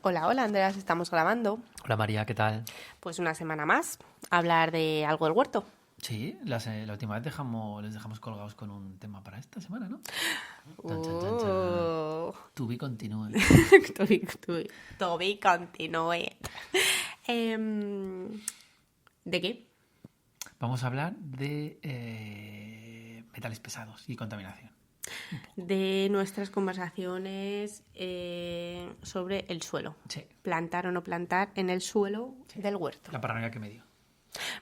Hola, hola, Andreas, estamos grabando. Hola María, ¿qué tal? Pues una semana más, a hablar de algo del huerto. Sí, la última vez les dejamos colgados con un tema para esta semana, ¿no? Chan, chan, chan, chan. To be continue. To be continue. ¿De qué? Vamos a hablar de metales pesados y contaminación. De nuestras conversaciones sobre el suelo. Sí. Plantar o no plantar en el suelo del huerto. La paranoia que me dio.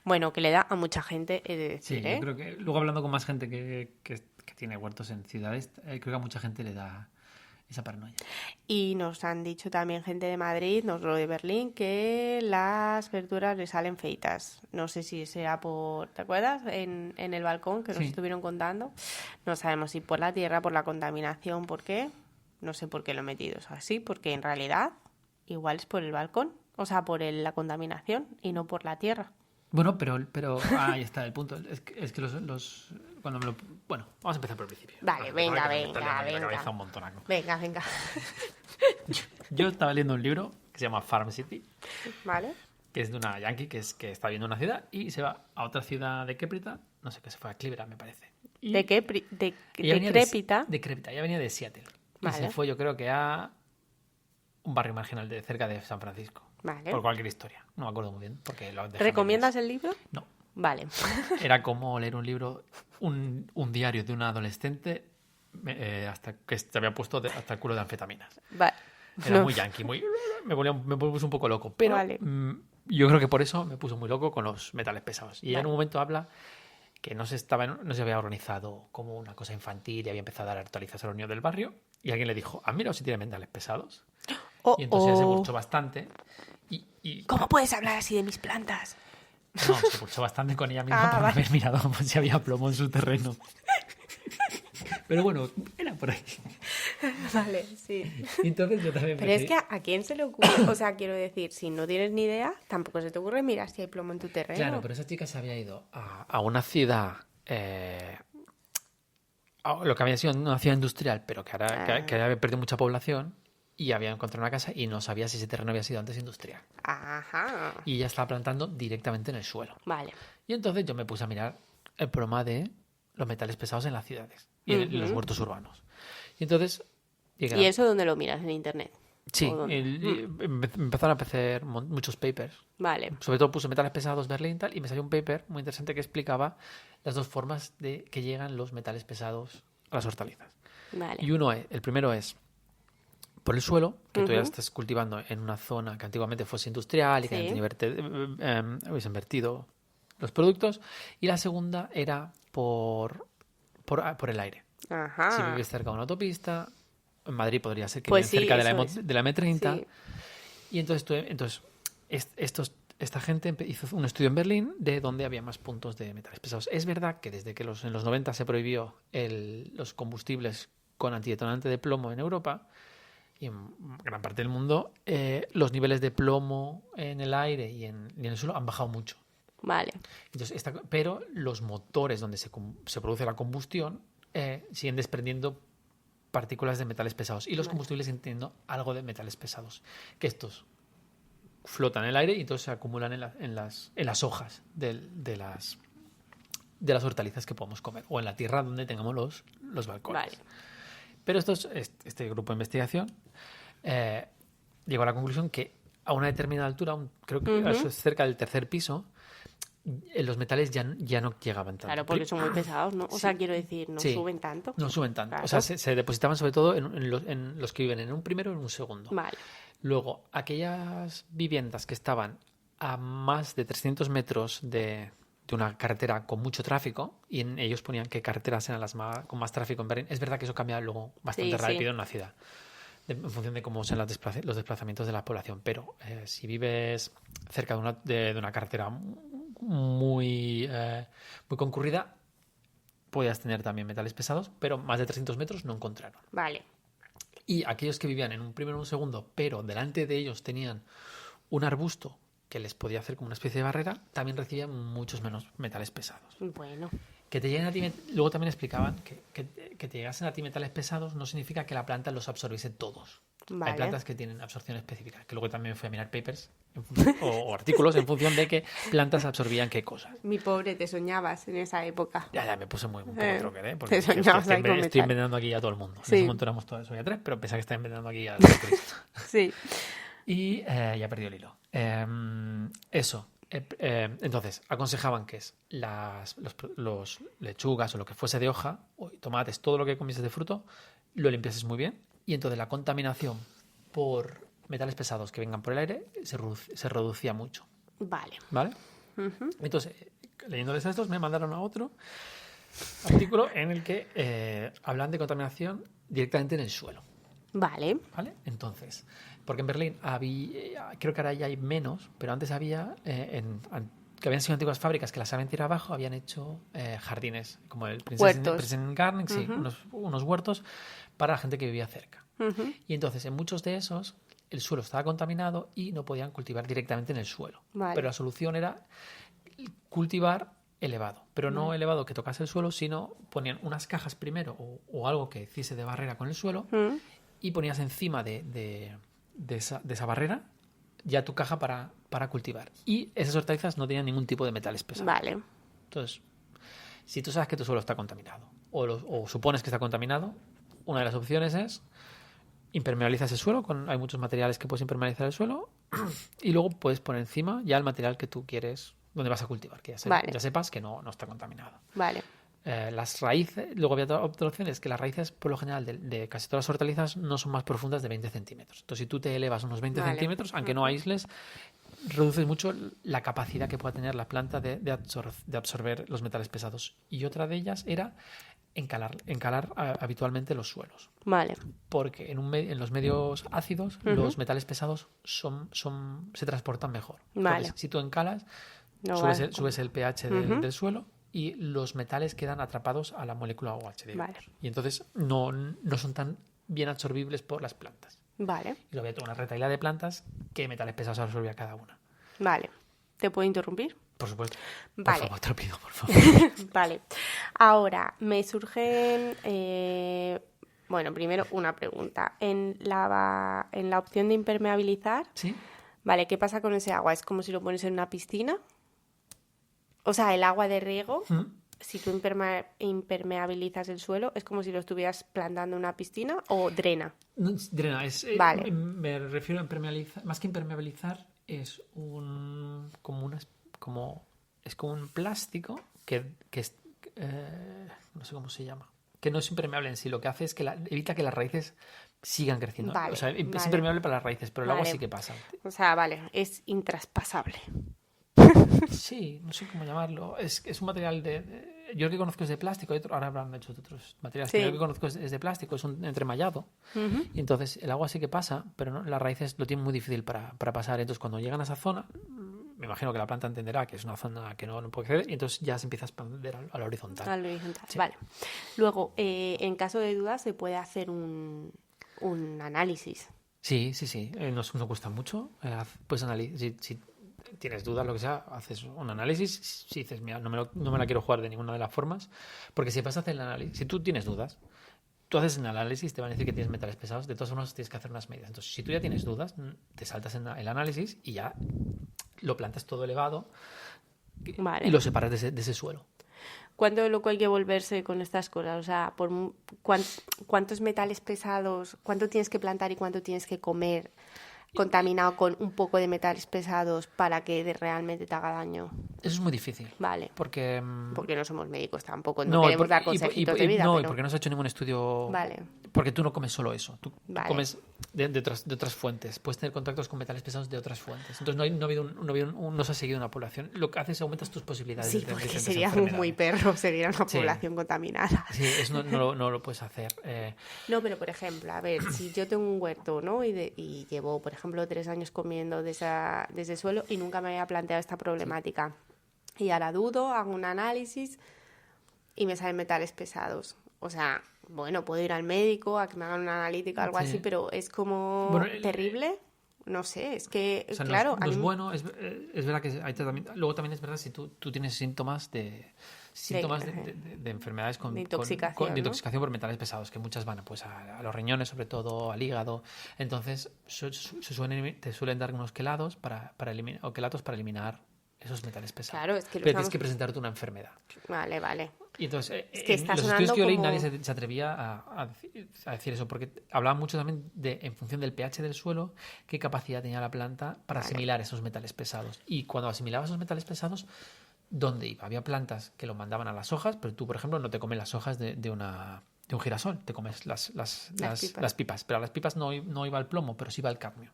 Bueno, que le da a mucha gente, he de decir, Sí, yo creo que luego hablando con más gente que tiene huertos en ciudades, creo que a mucha gente le da esa paranoia. Y nos han dicho también gente de Madrid, no solo de Berlín, que las verduras le salen feitas. No sé si sea por, ¿te acuerdas? En el balcón que nos estuvieron contando. No sabemos si por la tierra, por la contaminación, por qué. No sé por qué lo he metido así, porque en realidad igual es por el balcón, o sea, por la contaminación y no por la tierra. Bueno, pero ahí está el punto. Es que los cuando me lo... Bueno, vamos a empezar por el principio. Vale, venga. Venga. Yo estaba leyendo un libro que se llama Farm City, Vale. que es de una yankee que está viviendo en una ciudad y se va a otra ciudad decrépita, no sé qué, se fue a Cleveland, me parece. Y ¿De qué? ¿Decrépita? Decrépita, ella venía de Seattle. Vale. Y se fue, yo creo que a un barrio marginal de cerca de San Francisco. Vale. Por cualquier historia. No me acuerdo muy bien. Porque ¿Recomiendas el libro? No. Vale. Era como leer un libro, un diario de una adolescente hasta que se había puesto hasta el culo de anfetaminas. Vale. Era muy yankee, me puso un poco loco. Pero vale. Yo creo que por eso me puso muy loco con los metales pesados. Y ella en un momento habla que no se había organizado como una cosa infantil y había empezado a dar actualizas a los niños del barrio. Y alguien le dijo, mira si tiene metales pesados. Y entonces ella se burchó bastante. ¿Cómo puedes hablar así de mis plantas? No, se burchó bastante con ella misma por no haber mirado si había plomo en su terreno. Pero bueno, era por ahí. Vale, sí. Entonces yo también Pero es que ¿a quién se le ocurre? O sea, quiero decir, si no tienes ni idea, tampoco se te ocurre mirar si hay plomo en tu terreno. Claro, pero esa chica se había ido a una ciudad... a lo que había sido una ciudad industrial, pero que había perdido mucha población y había encontrado una casa y no sabía si ese terreno había sido antes industrial. Ajá. Y ella estaba plantando directamente en el suelo. Vale. Y entonces yo me puse a mirar el problema de los metales pesados en las ciudades y en los huertos urbanos. Y entonces... ¿Y eso dónde lo miras? ¿En internet? Sí, empezaron a aparecer muchos papers. Vale. Sobre todo puse metales pesados Berlín y tal, y me salió un paper muy interesante que explicaba las dos formas de que llegan los metales pesados a las hortalizas. Vale. Y el primero es por el suelo, que tú ya estás cultivando en una zona que antiguamente fuese industrial y que hubiesen vertido los productos. Y la segunda era por el aire. Ajá. Si vives cerca de una autopista, en Madrid podría ser que pues viven cerca sí, de la M30. Sí. Y entonces esta gente hizo un estudio en Berlín de donde había más puntos de metales pesados. Es verdad que desde que en los 90 se prohibió los combustibles con antidetonante de plomo en Europa y en gran parte del mundo, los niveles de plomo en el aire y en el suelo han bajado mucho. Vale. Entonces, pero los motores donde se produce la combustión siguen desprendiendo partículas de metales pesados. Y los combustibles entiendo algo de metales pesados. Que estos flotan en el aire y entonces se acumulan en las hojas de las hortalizas que podemos comer. O en la tierra donde tengamos los balcones. Vale. Pero este grupo de investigación llegó a la conclusión que a una determinada altura, creo que eso es cerca del tercer piso, los metales ya no llegaban tanto. Claro, porque son muy pesados, ¿no? O sea, quiero decir, no suben tanto. No suben tanto. Claro. O sea, se depositaban sobre todo en los que viven en un primero y en un segundo. Vale. Luego, aquellas viviendas que estaban a más de 300 metros de una carretera con mucho tráfico, y ellos ponían que carreteras eran las con más tráfico en Berlín. Es verdad que eso cambia luego bastante rápido en una ciudad, en función de cómo sean los desplazamientos de la población. Pero si vives cerca de una carretera muy concurrida, podías tener también metales pesados, pero más de 300 metros no encontraron. Vale. Y aquellos que vivían en un primero o un segundo, pero delante de ellos tenían un arbusto que les podía hacer como una especie de barrera, también recibían muchos menos metales pesados. Bueno. Que te lleguen a ti, luego también explicaban que te llegasen a ti metales pesados no significa que la planta los absorbiese todos. Vale. Hay plantas que tienen absorción específica, que luego también fui a mirar papers o artículos en función de qué plantas absorbían qué cosas. Mi pobre, te soñabas en esa época. Ya me puse muy un poco troker, ¿eh? Te soñabas ahí con estoy metal. envenenando aquí a todo el mundo. En Sí. ese momento éramos todos, soy a 3, pero pensaba que estaba envenenando aquí a Cristo. Sí. Y ya he perdido el hilo. Eso. Entonces, aconsejaban que es los lechugas o lo que fuese de hoja, o tomates, todo lo que comieses de fruto, lo limpiases muy bien. Y entonces la contaminación por metales pesados que vengan por el aire se reducía mucho. Vale. ¿Vale? Ujú. Entonces, leyéndoles estos, me mandaron a otro artículo en el que hablan de contaminación directamente en el suelo. Vale. ¿Vale? Entonces, porque en Berlín había, creo que ahora ya hay menos, pero antes había, que habían sido antiguas fábricas que las habían tirado abajo, habían hecho jardines, como el Huertos. Prinsengarten, sí, unos huertos para la gente que vivía cerca. Ujú. Y entonces, en muchos de esos, el suelo estaba contaminado y no podían cultivar directamente en el suelo. Vale. Pero la solución era cultivar elevado, pero no elevado que tocase el suelo, sino ponían unas cajas primero o algo que hiciese de barrera con el suelo Mm. y ponías encima de esa barrera ya tu caja para cultivar. Y esas hortalizas no tenían ningún tipo de metales pesados. Vale. Entonces, si tú sabes que tu suelo está contaminado o supones que está contaminado, una de las opciones es impermeabilizas el suelo, hay muchos materiales que puedes impermeabilizar el suelo y luego puedes poner encima ya el material que tú quieres donde vas a cultivar, que Vale. ya sepas que no está contaminado. Vale. Las raíces, luego había otra opción, es que las raíces, por lo general, de casi todas las hortalizas no son más profundas de 20 centímetros. Entonces, si tú te elevas unos 20 Vale. centímetros, aunque no aísles, reduces mucho la capacidad que pueda tener la planta de absorber los metales pesados. Y otra de ellas era encalar habitualmente los suelos. Vale. Porque en los medios ácidos los metales pesados se transportan mejor. Vale. Entonces, si tú encalas, No subes el pH del suelo y los metales quedan atrapados a la molécula OH. Vale. Y entonces no son tan bien absorbibles por las plantas. Vale. Y luego había toda una retahíla de plantas que metales pesados absorbía cada una. Vale. ¿Te puedo interrumpir? Por supuesto. Vale. Por favor, te lo pido, por favor. Vale. Ahora, me surgen... bueno, primero una pregunta. En la opción de impermeabilizar, ¿Sí? vale, ¿qué pasa con ese agua? ¿Es como si lo pones en una piscina? O sea, el agua de riego, si tú impermeabilizas el suelo, ¿es como si lo estuvieras plantando en una piscina o drena? No, drena, Vale. me refiero a impermeabilizar, más que impermeabilizar, es como un plástico que es, no sé cómo se llama, que no es impermeable en sí, lo que hace es que evita que las raíces sigan creciendo. Vale, O sea, es vale. impermeable para las raíces, pero el agua Vale. sí que pasa. O sea, vale, es intraspasable. Sí, no sé cómo llamarlo. Es un material yo el que conozco es de plástico, ahora habrán hecho otros materiales. Sí. Yo el que conozco es de plástico, es un entremallado. Y entonces el agua sí que pasa, pero no, las raíces lo tienen muy difícil para pasar. Entonces cuando llegan a esa zona, me imagino que la planta entenderá que es una zona que no puede acceder y entonces ya se empieza a expandir a la horizontal. Al horizontal, Sí. vale. Luego, en caso de duda, se puede hacer un análisis. Sí. No cuesta mucho. Pues si tienes dudas, lo que sea, haces un análisis. Si dices, mira, no me la quiero jugar de ninguna de las formas, porque si vas a hacer el análisis, si tú tienes dudas, tú haces el análisis, te van a decir que tienes metales pesados, de todas formas tienes que hacer unas medidas. Entonces, si tú ya tienes dudas, te saltas en el análisis y ya lo plantas todo elevado Vale. y lo separas de ese suelo. ¿Cuánto loco hay que volverse con estas cosas? O sea, ¿cuántos metales pesados, cuánto tienes que plantar y cuánto tienes que comer contaminado con un poco de metales pesados para que realmente te haga daño? Eso es muy difícil. Vale. Porque no somos médicos tampoco, no queremos dar consejitos de vida. No, pero... y porque no se ha hecho ningún estudio. Vale. Porque tú no comes solo eso. Tú Vale. comes de otras fuentes. Puedes tener contactos con metales pesados de otras fuentes. Entonces no se ha seguido una población. Lo que haces es aumentas tus posibilidades. Sí, de porque diferentes seríamos muy enfermedades. perros, sería una Sí. población contaminada. Sí, eso no lo puedes hacer. No, pero por ejemplo, a ver, si yo tengo un huerto, ¿no? Y llevo, por ejemplo, 3 años comiendo de ese suelo y nunca me había planteado esta problemática. Y ahora dudo, hago un análisis y me salen metales pesados. O sea, bueno, puedo ir al médico a que me hagan una analítica o algo Sí. así, pero es como Bueno, terrible. No sé, es que, O sea, claro... no es bueno, es verdad que hay tratamiento. Luego también es verdad si tú tienes síntomas de enfermedades de intoxicación, de intoxicación por metales pesados, que muchas van pues a los riñones, sobre todo al hígado. Entonces te suelen dar unos quelatos para eliminar esos metales pesados. Claro, es que pero tienes que presentarte una enfermedad. Vale. Y entonces, es que en está los estudios que yo leí, como... nadie se atrevía a decir eso, porque hablaban mucho también en función del pH del suelo, qué capacidad tenía la planta para asimilar esos metales pesados. Y cuando asimilaba esos metales pesados, ¿dónde iba? Había plantas que lo mandaban a las hojas, pero tú, por ejemplo, no te comes las hojas de un girasol, te comes las pipas. Pero a las pipas no iba el plomo, pero sí iba el cadmio.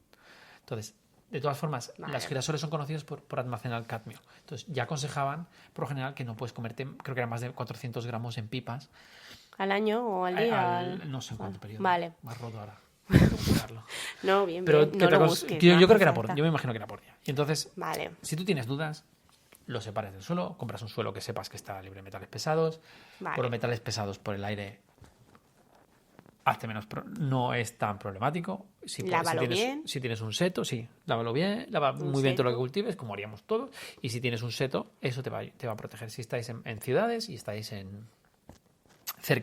Entonces, de todas formas, las girasoles son conocidos por almacenar cadmio. Entonces, ya aconsejaban, por lo general, que no puedes comerte, creo que eran más de 400 gramos en pipas. ¿Al año o al día? No sé en cuánto periodo. Vale. Más roto ahora. No, bien, pero bien. No lo busques, yo creo que era yo me imagino que era por día. Y entonces, vale. Si tú tienes dudas, lo separes del suelo, compras un suelo que sepas que está libre de metales pesados. Vale. Por los metales pesados por el aire, no es tan problemático. Lávalo bien. Si tienes un seto, sí, lávalo bien, lava muy bien todo lo que cultives, como haríamos todos. Y si tienes un seto, eso te va a proteger. Si estáis en ciudades y estáis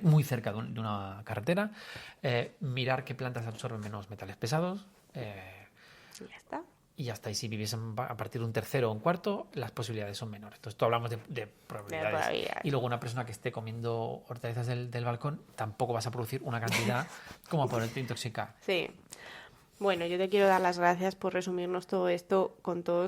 muy cerca de una carretera, mirar qué plantas absorben menos metales pesados. Ya está. Y ya está. Y si vivís a partir de un tercero o un cuarto, las posibilidades son menores. Entonces, tú hablamos de probabilidades. Y luego una persona que esté comiendo hortalizas del balcón, tampoco vas a producir una cantidad como para poderte intoxicar. Sí. Bueno, yo te quiero dar las gracias por resumirnos todo esto con todo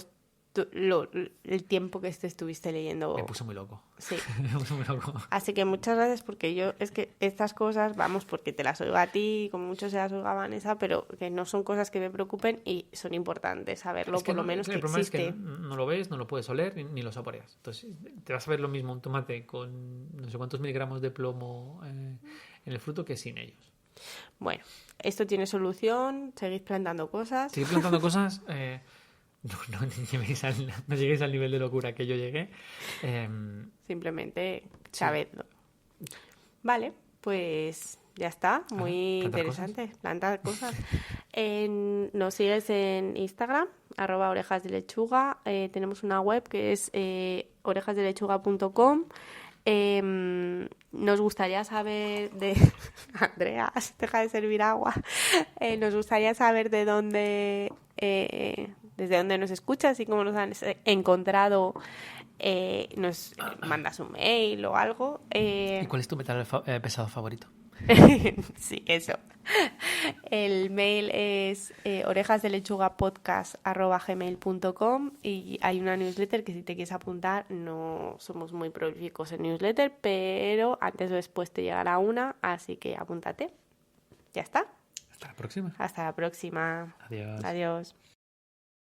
el tiempo que estuviste leyendo. Me puse muy loco. Sí. Me puse muy loco. Así que muchas gracias, porque es que estas cosas, porque te las oigo a ti, como mucho se las oigo a Vanessa, pero que no son cosas que me preocupen y son importantes saberlo, por lo menos que existe. El problema es que no lo ves, no lo puedes oler ni lo saboreas. Entonces te vas a ver lo mismo un tomate con no sé cuántos miligramos de plomo en el fruto que sin ellos. Bueno, esto tiene solución, seguid plantando cosas. Seguid plantando cosas... No lleguéis al nivel de locura que yo llegué. Simplemente sabedlo. Vale, pues ya está. Muy interesante. Plantar cosas. Nos sigues en Instagram, @orejasdelechuga. Tenemos una web que es orejasdelechuga.com. Nos gustaría saber de... Andrea, deja de servir agua. Nos gustaría saber de dónde... desde dónde nos escuchas y cómo nos han encontrado. Nos mandas un mail o algo. ¿Y cuál es tu metal pesado favorito? Sí, eso. El mail es orejasdelechugapodcast@gmail.com y hay una newsletter que si te quieres apuntar, no somos muy prolíficos en newsletter, pero antes o después te llegará una, así que apúntate. Ya está. Hasta la próxima. Hasta la próxima. Adiós. Adiós.